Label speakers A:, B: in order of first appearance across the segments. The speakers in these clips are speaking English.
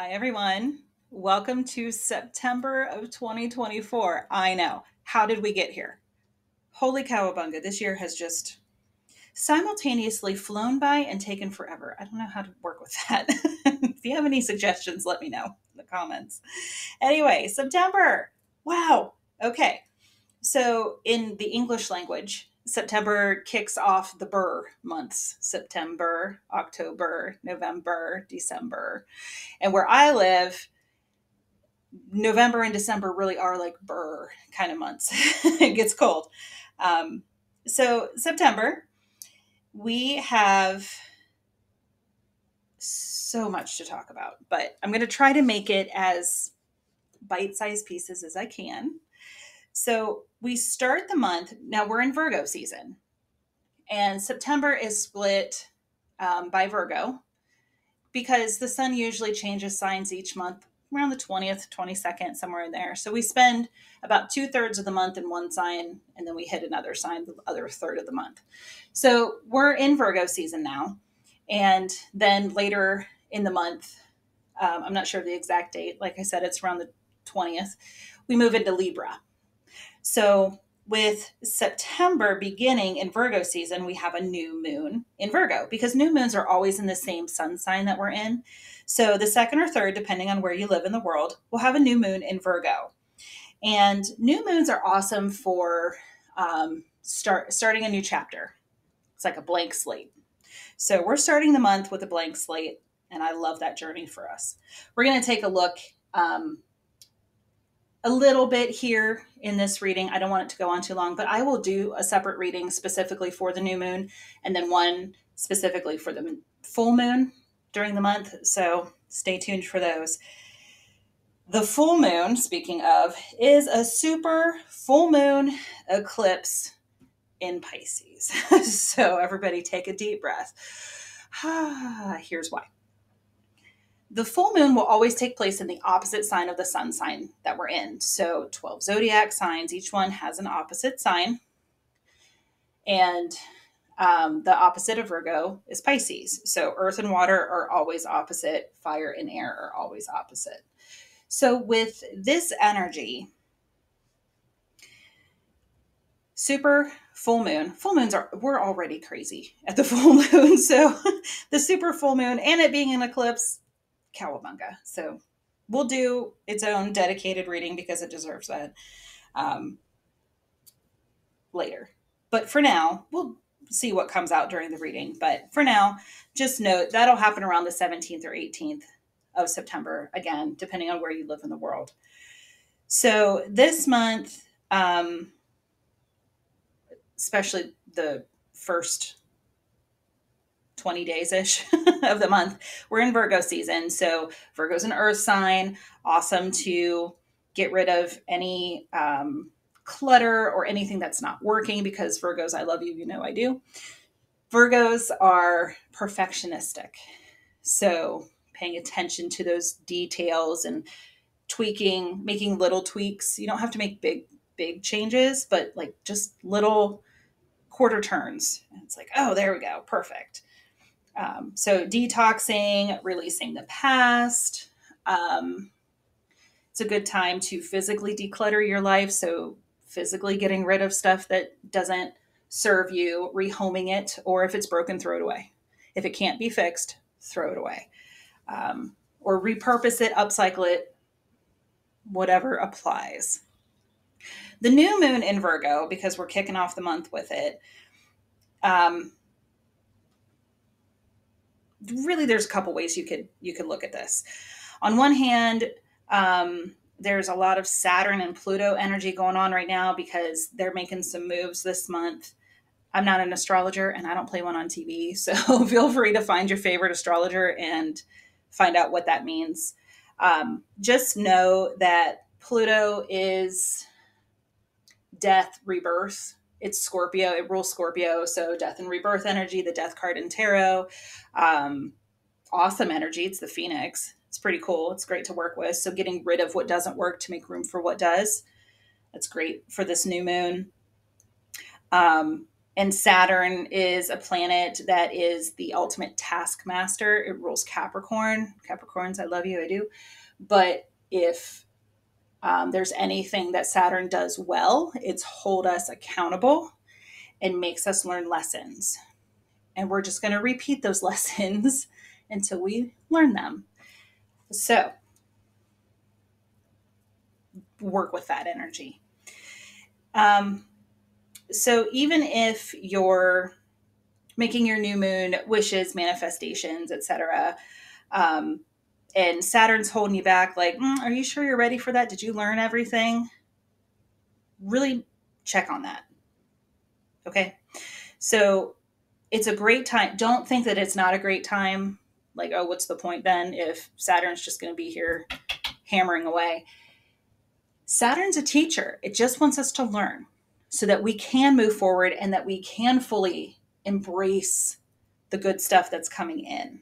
A: Hi, everyone. Welcome to September of 2024. I know. How did we get here? Holy cowabunga. This year has just simultaneously flown by and taken forever. I don't know how to work with that. If you have any suggestions, let me know in the comments. Anyway, September. Wow. Okay. So, in the English language, September kicks off the burr months: September, October, November, December. And where I live, November and December really are like burr kind of months. It gets cold. Um, so, September, we have so much to talk about, but I'm going to try to make it as bite sized pieces as I can. So, we start the month. Now, we're in Virgo season, and September is split by Virgo because the sun usually changes signs each month around the 20th, 22nd, somewhere in there. So we spend about 2/3 of the month in one sign, and then we hit another sign the other third of the month. So we're in Virgo season now. And then later in the month, I'm not sure of the exact date. Like I said, it's around the 20th. We move into Libra. So with September beginning in Virgo season, we have a new moon in Virgo because new moons are always in the same sun sign that we're in. So the second or third, depending on where you live in the world, we'll have a new moon in Virgo. And new moons are awesome for starting a new chapter. It's like a blank slate. So we're starting the month with a blank slate, and I love that journey for us. We're going to take a look a little bit here in this reading. I don't want it to go on too long, but I will do a separate reading specifically for the new moon and then one specifically for the full moon during the month. So stay tuned for those. The full moon, speaking of, is a super full moon eclipse in Pisces. So everybody take a deep breath. Here's why. The full moon will always take place in the opposite sign of the sun sign that we're in. So 12 zodiac signs, each one has an opposite sign. And the opposite of Virgo is Pisces. So earth and water are always opposite. Fire and air are always opposite. So with this energy, super full moons we're already crazy at the full moon. So the super full moon and it being an eclipse, cowabunga. So we'll do its own dedicated reading because it deserves that later. But for now, we'll see what comes out during the reading. But for now, just note that'll happen around the 17th or 18th of September, again, depending on where you live in the world. So this month, especially the first 20 days-ish of the month, we're in Virgo season. So Virgo's an earth sign, awesome to get rid of any clutter or anything that's not working because Virgos, I love you, you know I do. Virgos are perfectionistic. So paying attention to those details and tweaking, making little tweaks. You don't have to make big changes, but like just little quarter turns. It's like, oh, there we go. Perfect. So detoxing, releasing the past. It's a good time to physically declutter your life. So physically getting rid of stuff that doesn't serve you, rehoming it, or if it's broken, throw it away. If it can't be fixed, throw it away. Or repurpose it, upcycle it, whatever applies. The new moon in Virgo, because we're kicking off the month with it, really there's a couple ways you could look at this. On one hand, there's a lot of Saturn and Pluto energy going on right now because they're making some moves this month. I'm not an astrologer and I don't play one on TV, so feel free to find your favorite astrologer and find out what that means. Just know that Pluto is death, rebirth. It's Scorpio. It rules Scorpio. So death and rebirth energy, the death card in tarot. Awesome energy. It's the Phoenix. It's pretty cool. It's great to work with. So getting rid of what doesn't work to make room for what does. That's great for this new moon. And Saturn is a planet that is the ultimate taskmaster. It rules Capricorn. Capricorns, I love you, I do. But if there's anything that Saturn does well, it's hold us accountable and makes us learn lessons. And we're just going to repeat those lessons until we learn them. So work with that energy. So even if you're making your new moon wishes, manifestations, etc., and Saturn's holding you back, like, are you sure you're ready for that? Did you learn everything? Really check on that. Okay. So it's a great time. Don't think that it's not a great time. Like, oh, what's the point then if Saturn's just going to be here hammering away? Saturn's a teacher. It just wants us to learn so that we can move forward and that we can fully embrace the good stuff that's coming in.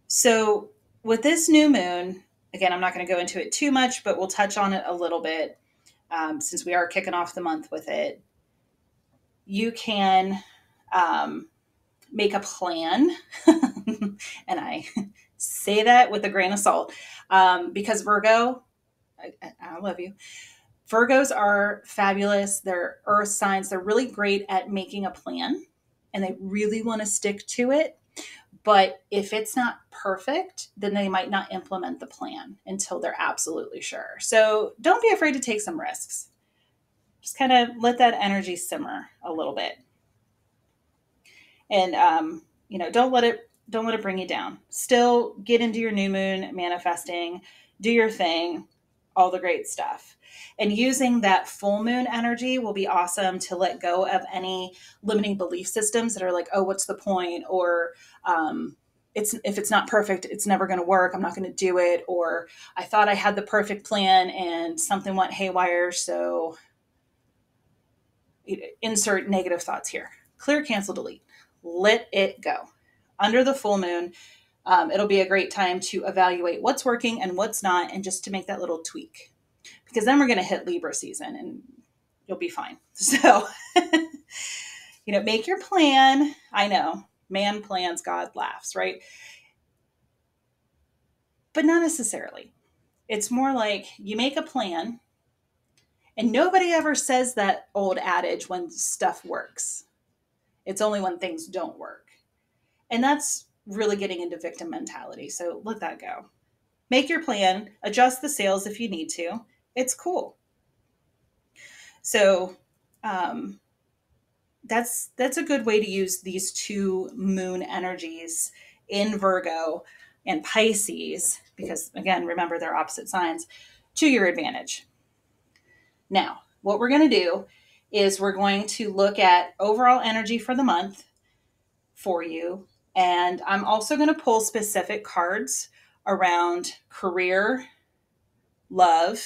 A: So with this new moon, again, I'm not going to go into it too much, but we'll touch on it a little bit since we are kicking off the month with it. You can make a plan. And I say that with a grain of salt because Virgo, I love you. Virgos are fabulous. They're earth signs. They're really great at making a plan and they really want to stick to it. But if it's not perfect, then they might not implement the plan until they're absolutely sure. So don't be afraid to take some risks. Just kind of let that energy simmer a little bit. And, don't let it bring you down. Still get into your new moon manifesting, do your thing, all the great stuff. And using that full moon energy will be awesome to let go of any limiting belief systems that are like, oh, what's the point? Or if it's not perfect, it's never going to work. I'm not going to do it. Or I thought I had the perfect plan and something went haywire. So insert negative thoughts here. Clear, cancel, delete. Let it go. Under the full moon, it'll be a great time to evaluate what's working and what's not, and just to make that little tweak. Because then we're going to hit Libra season and you'll be fine. So, make your plan. I know, man plans, God laughs, right? But not necessarily. It's more like you make a plan and nobody ever says that old adage when stuff works. It's only when things don't work. And that's really getting into victim mentality. So let that go. Make your plan, adjust the sails if you need to. It's cool. So that's a good way to use these two moon energies in Virgo and Pisces, because again, remember they're opposite signs, to your advantage. Now, what we're going to do is we're going to look at overall energy for the month for you. And I'm also going to pull specific cards around career, love,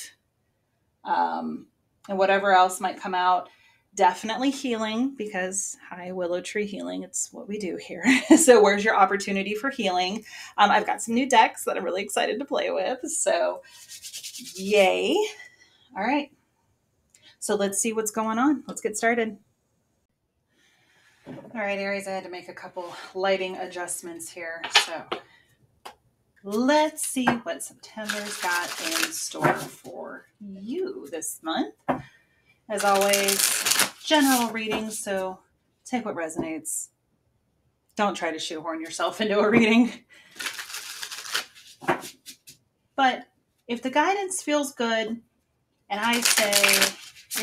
A: and whatever else might come out. Definitely healing, because hi, Willow Tree Healing. It's what we do here. So where's your opportunity for healing? I've got some new decks that I'm really excited to play with. So yay. All right. So let's see what's going on. Let's get started. All right, Aries, I had to make a couple lighting adjustments here. So let's see what September's got in store for you this month. As always, general readings, so take what resonates. Don't try to shoehorn yourself into a reading. But if the guidance feels good, and I say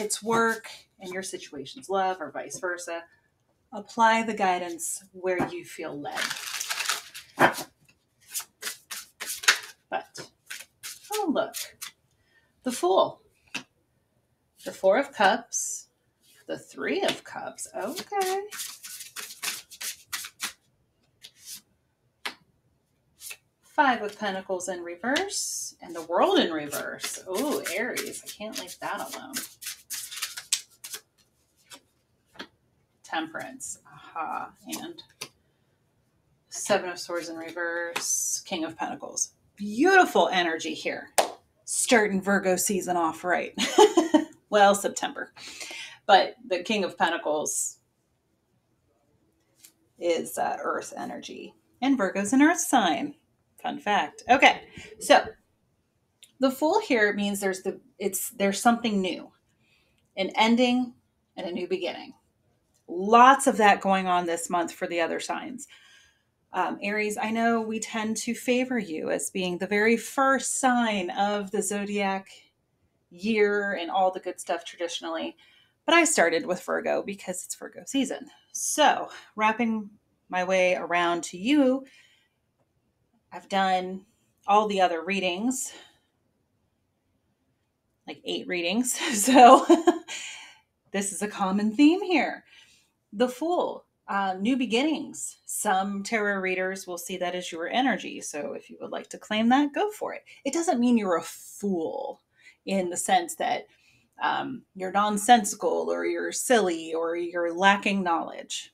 A: it's work and your situation's love, or vice versa, apply the guidance where you feel led. But, oh look, the Fool, the Four of Cups, the Three of Cups, okay. Five of Pentacles in reverse, and the World in reverse. Oh, Aries, I can't leave that alone. Temperance, aha, and Seven of Swords in reverse, King of Pentacles. Beautiful energy here. Starting Virgo season off right. Well, September. But the King of Pentacles is Earth energy. And Virgo's an Earth sign. Fun fact. Okay, so the Fool here means there's something new, an ending and a new beginning. Lots of that going on this month for the other signs. Aries, I know we tend to favor you as being the very first sign of the zodiac year and all the good stuff traditionally, but I started with Virgo because it's Virgo season. So, wrapping my way around to you, I've done all the other readings, like 8 readings. So, this is a common theme here. The Fool, new beginnings. Some tarot readers will see that as your energy. So if you would like to claim that, go for it. It doesn't mean you're a fool in the sense that you're nonsensical or you're silly or you're lacking knowledge.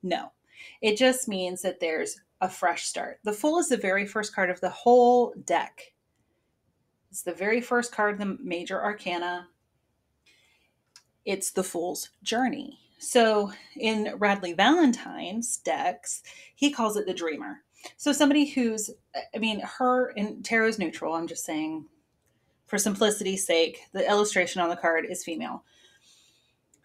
A: No, it just means that there's a fresh start. The Fool is the very first card of the whole deck. It's the very first card of the major arcana. It's the Fool's journey. So in Radley Valentine's decks, he calls it the dreamer. So somebody who's, her in tarot's neutral. I'm just saying for simplicity's sake, the illustration on the card is female.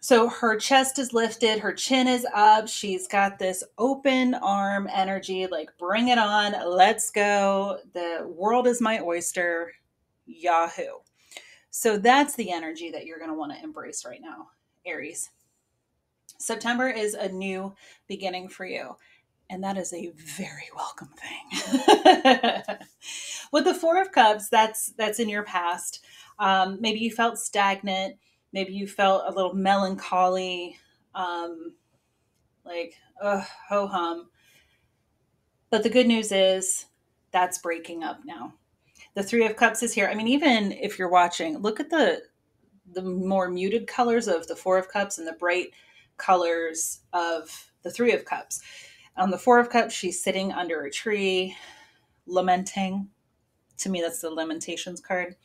A: So her chest is lifted, her chin is up. She's got this open arm energy, like bring it on, let's go. The world is my oyster. Yahoo. So that's the energy that you're going to want to embrace right now, Aries. September is a new beginning for you, and that is a very welcome thing. With the Four of Cups, that's in your past. Maybe you felt stagnant. Maybe you felt a little melancholy, ho-hum. But the good news is that's breaking up now. The Three of Cups is here. Even if you're watching, look at the more muted colors of the Four of Cups and the bright colors of the Three of Cups. On the Four of Cups, she's sitting under a tree, lamenting. To me, that's the Lamentations card.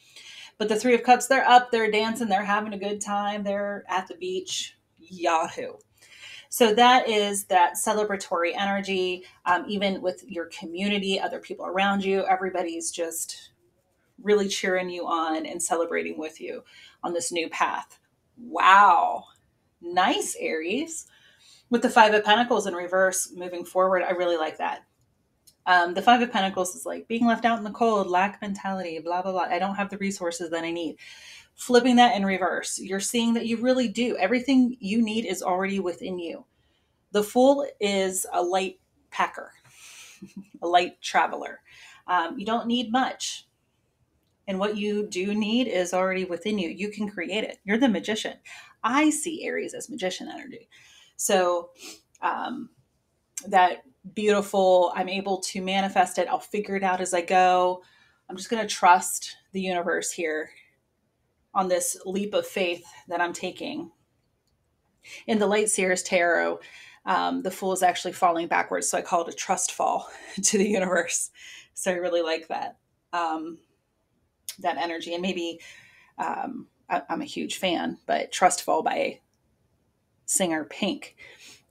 A: But the Three of Cups, they're up, they're dancing, they're having a good time, they're at the beach. Yahoo. So that is that celebratory energy. Even with your community, other people around you, everybody's just really cheering you on and celebrating with you on this new path. Wow. Nice, Aries. With the Five of Pentacles in reverse moving forward, I really like that. The Five of Pentacles is like being left out in the cold, lack mentality, blah, blah, blah. I don't have the resources that I need. Flipping that in reverse, you're seeing that you really do. Everything you need is already within you. The Fool is a light packer, a light traveler. You don't need much. And what you do need is already within you. You can create it. You're the magician. I see Aries as magician energy. So that beautiful, I'm able to manifest it. I'll figure it out as I go. I'm just going to trust the universe here on this leap of faith that I'm taking. In the Light Seers Tarot, the Fool is actually falling backwards. So I call it a trust fall to the universe. So I really like that. That energy. And maybe I'm a huge fan, but Trust Fall by singer Pink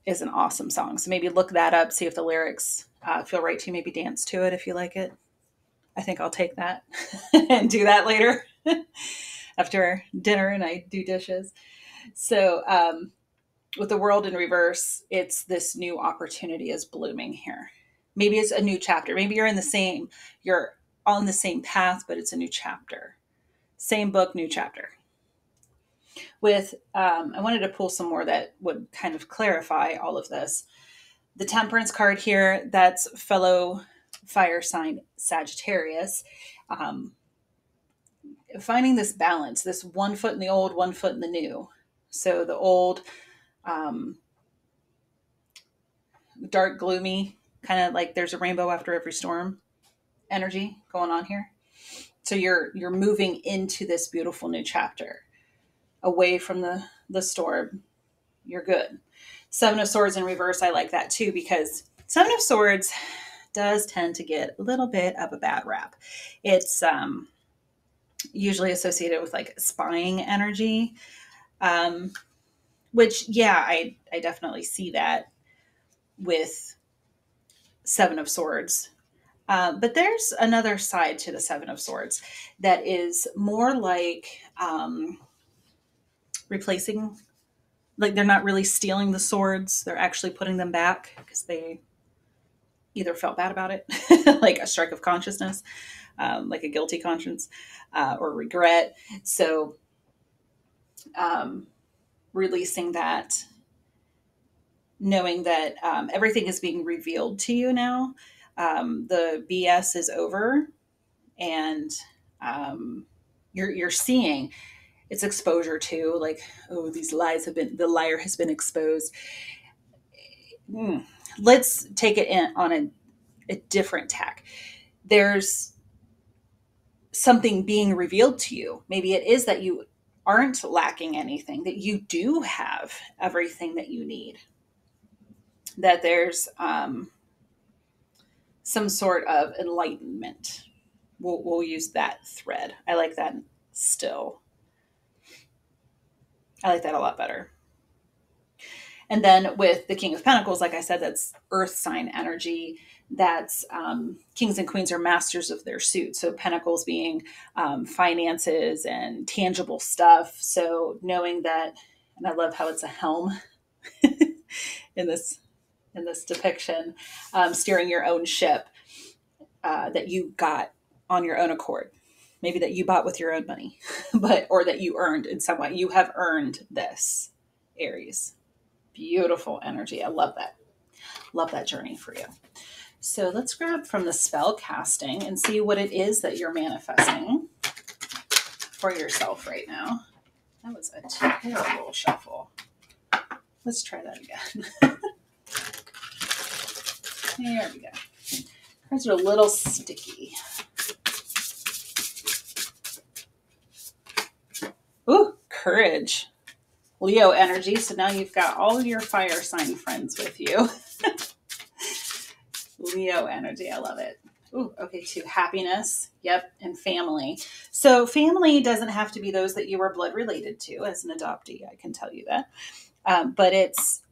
A: is an awesome song. So maybe look that up, see if the lyrics feel right to you. Maybe dance to it if you like it. I think I'll take that and do that later after dinner and I do dishes. So with the world in reverse, it's this new opportunity is blooming here. Maybe it's a new chapter. Maybe you're on the same path, but it's a new chapter. Same book, new chapter. With, I wanted to pull some more that would kind of clarify all of this. The Temperance card here, that's fellow fire sign Sagittarius. Finding this balance, this 1 foot in the old, 1 foot in the new. So the old, dark, gloomy, kind of like there's a rainbow after every storm energy going on here. So you're moving into this beautiful new chapter, away from the storm. You're good. Seven of Swords in reverse, I like that too, because Seven of Swords does tend to get a little bit of a bad rap. It's usually associated with like spying energy. which, yeah, I definitely see that with Seven of Swords. But there's another side to the Seven of Swords that is more like replacing, like they're not really stealing the swords. They're actually putting them back because they either felt bad about it, like a strike of consciousness, like a guilty conscience, or regret. So releasing that, knowing that everything is being revealed to you now. The BS is over, and you're seeing it's exposure to, like, oh, these lies have been, the liar has been exposed. Let's take it in on a different tack. There's something being revealed to you. Maybe it is that you aren't lacking anything, that you do have everything that you need, that there's some sort of enlightenment. We'll use that thread. I like that still. I like that a lot better. And then with the King of Pentacles, like I said, that's earth sign energy. That's kings and queens are masters of their suit. So Pentacles being finances and tangible stuff. So knowing that, and I love how it's a helm in this depiction, steering your own ship that you got on your own accord. Maybe that you bought with your own money, or that you earned in some way. You have earned this, Aries. Beautiful energy. I love that. Love that journey for you. So let's grab from the spell casting and see what it is that you're manifesting for yourself right now. That was a terrible shuffle. Let's try that again. There we go. Cards are a little sticky. Ooh, courage. Leo energy. So now you've got all of your fire sign friends with you. Leo energy. I love it. Ooh, okay, too. Happiness. Yep. And family. So family doesn't have to be those that you were blood related to as an adoptee. I can tell you that. But it's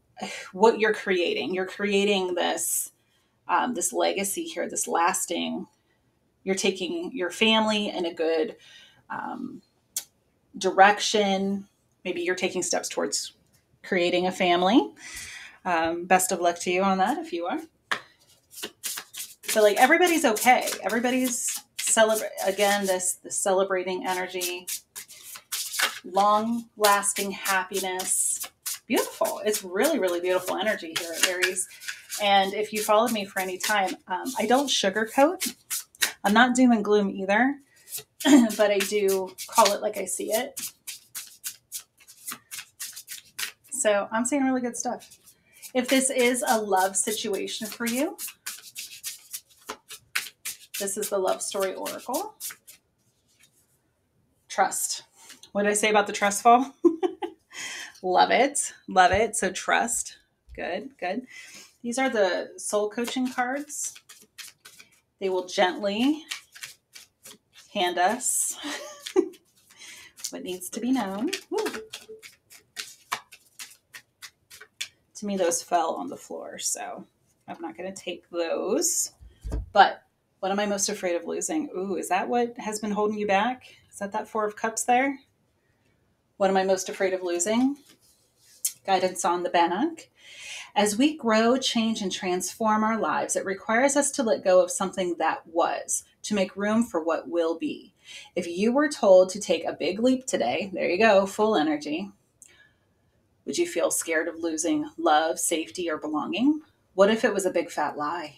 A: what you're creating. You're creating this, this legacy here, this lasting. You're taking your family in a good direction. Maybe you're taking steps towards creating a family. Best of luck to you on that if you are. So like everybody's okay. Everybody's again, this celebrating energy, long lasting happiness. Beautiful. It's really, really beautiful energy here at Aries. And if you followed me for any time, I don't sugarcoat. I'm not doom and gloom either, but I do call it like I see it. So I'm seeing really good stuff. If this is a love situation for you, this is the Love Story Oracle. Trust. What did I say about the trust fall? Love it. Love it. So trust. Good, good. These are the soul coaching cards. They will gently hand us what needs to be known. Woo. To me, those fell on the floor, so I'm not going to take those. But what am I most afraid of losing? Ooh, is that what has been holding you back? Is that Four of Cups there? What am I most afraid of losing? Guidance on the back. As we grow, change, and transform our lives, it requires us to let go of something that was to make room for what will be. If you were told to take a big leap today, there you go, full energy. Would you feel scared of losing love, safety, or belonging? What if it was a big fat lie?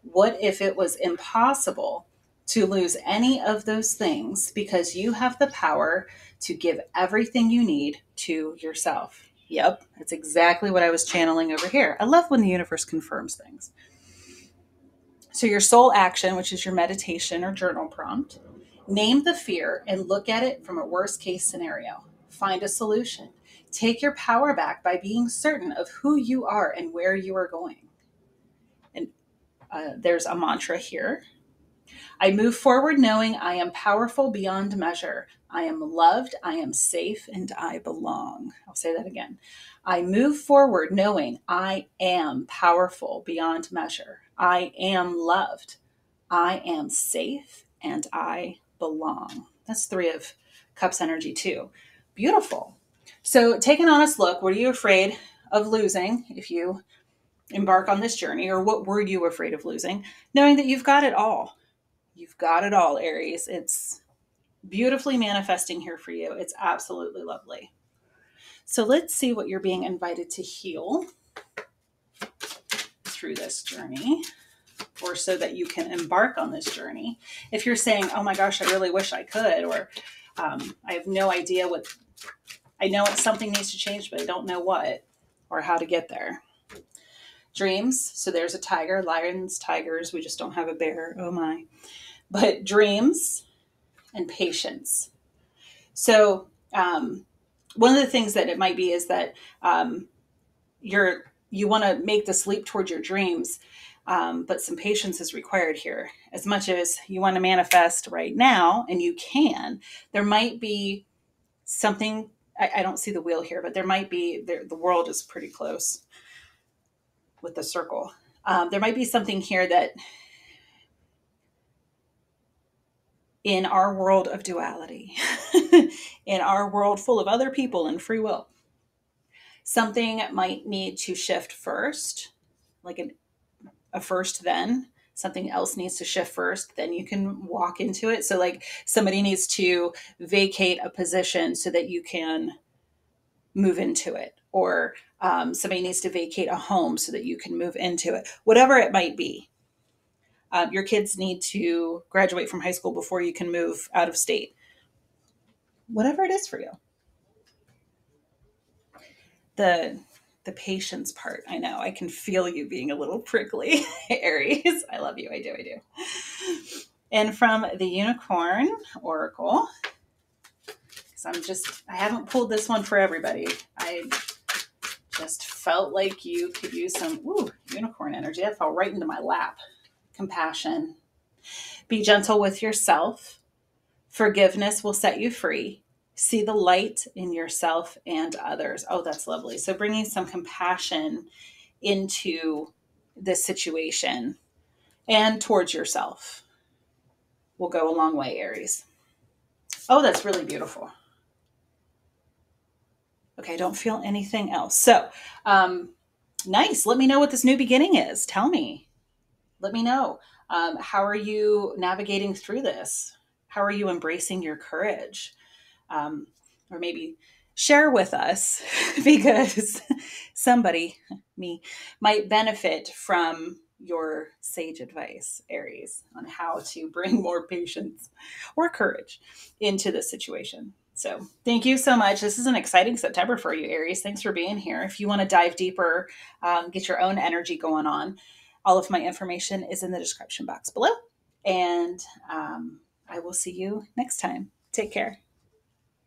A: What if it was impossible to lose any of those things because you have the power to give everything you need to yourself? Yep, that's exactly what I was channeling over here. I love when the universe confirms things. So your soul action, which is your meditation or journal prompt, name the fear and look at it from a worst case scenario. Find a solution. Take your power back by being certain of who you are and where you are going. And there's a mantra here. I move forward knowing I am powerful beyond measure. I am loved, I am safe, and I belong. I'll say that again. I move forward knowing I am powerful beyond measure. I am loved, I am safe, and I belong. That's 3 of Cups energy too. Beautiful. So take an honest look. What are you afraid of losing if you embark on this journey? Or what were you afraid of losing? Knowing that you've got it all. You've got it all, Aries. It's beautifully manifesting here for you. It's absolutely lovely. So let's see what you're being invited to heal through this journey, or so that you can embark on this journey. If you're saying, oh my gosh, I really wish I could, or I have no idea what, I know something needs to change, but I don't know what or how to get there. Dreams. So there's a tiger, lions, tigers. We just don't have a bear. Oh my. But dreams and patience. So one of the things that it might be is that you want to make this leap towards your dreams, but some patience is required here. As much as you want to manifest right now, and you can, there might be something, I don't see the wheel here, but there might be, the world is pretty close with the circle. There might be something here that in our world of duality, in our world full of other people and free will, something might need to shift first, like a first then. Something else needs to shift first, then you can walk into it. So like somebody needs to vacate a position so that you can move into it. Or somebody needs to vacate a home so that you can move into it. Whatever it might be. Your kids need to graduate from high school before you can move out of state. Whatever it is for you. The patience part, I know. I can feel you being a little prickly, Aries. I love you. I do. And from the Unicorn Oracle, because I haven't pulled this one for everybody. I just felt like you could use some unicorn energy. That fell right into my lap. Compassion. Be gentle with yourself. Forgiveness will set you free. See the light in yourself and others. Oh, that's lovely. So bringing some compassion into this situation and towards yourself will go a long way, Aries. Oh, that's really beautiful. Okay, I don't feel anything else. So, nice. Let me know what this new beginning is. Tell me. Let me know. How are you navigating through this? How are you embracing your courage? Or maybe share with us because somebody, me, might benefit from your sage advice, Aries, on how to bring more patience or courage into this situation. So thank you so much. This is an exciting September for you, Aries. Thanks for being here. If you want to dive deeper, get your own energy going on, all of my information is in the description box below. And I will see you next time. Take care.